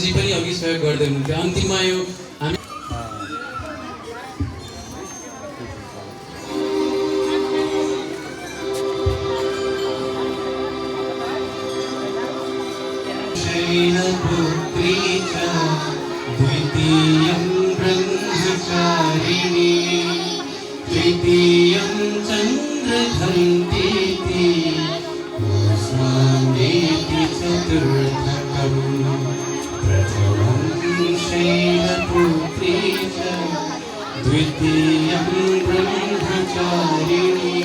जी पनि अघि सहयोग गर्दै हुनुहुन्थ्यो। अन्तिममा यो हामी शैलपुत्री च द्वितीयं ब्रह्मचारिणी तृतीयं चन्द्रघण्टेति कूष्माण्डेति चतुर्थकम् प्रथमं शैलपुत्री च द्वितीयं ब्रह्मचारिणी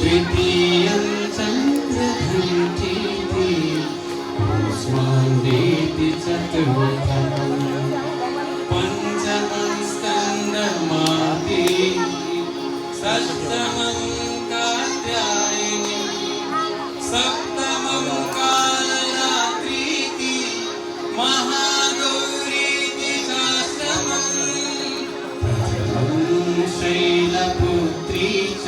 तृतीयं चन्द्रघण्टेति कूष्माण्डेति चतुर्थकम् पंचमं स्कन्दमाति षष्ठमं कात्यायनी सप्तमं कालरात्रीति महागौरीति चाष्टमम् प्रथमं शैलपुत्री च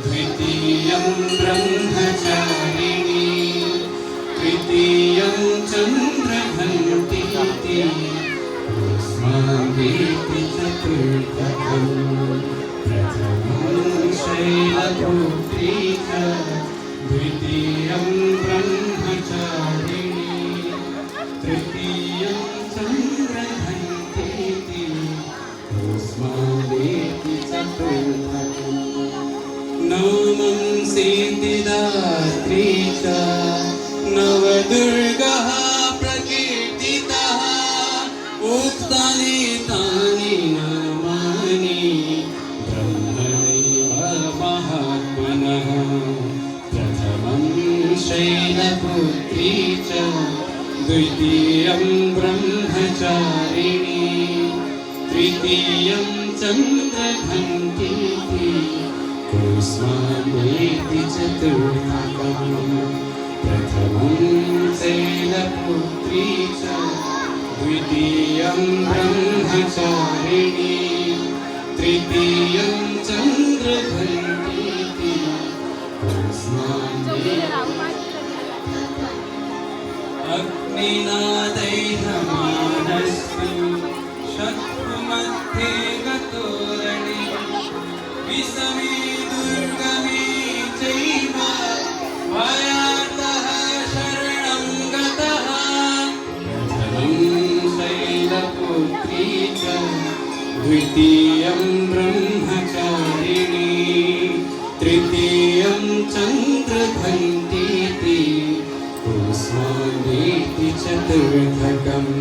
द्वितीयं ब्रह्मचारिणी तृतीयं चन्द्रघण्टेति कूष्माण्डेति चतुर्थकम् प्रथमं शैलपुत्री च द्वितीयं ब्रह्मचारिणी तृतीयं चन्द्रघण्टेति कूष्माण्डेति चतुर्थकम् नवमं सिद्धिदात्री च नवदुर्गः प्रकीर्तितः उक्तानि तानि नामानि ब्रह्मणैव महात्मनः प्रथमं शैलपुत्री च द्वितीयं ब्रह्मचारिणी तृतीयं चन्द्रघण्टेति कूष्माण्डेति चतुर्थकम् प्रथमं शैलपुत्री च द्वितीयं ब्रह्मचारिणी तृतीयं चन्द्रघण्टेति अग्निनादैर्मानस्तु शत्रुमध्ये गतोरणे विषमे दुर्गमे चैव भयातः शरणं गतः प्रथमं शैलपुत्री च द्वितीयं ब्रह्मचारिणी तृतीयं चन्द्रघण्टेति कूष्माण्डेति चतुर्थकम्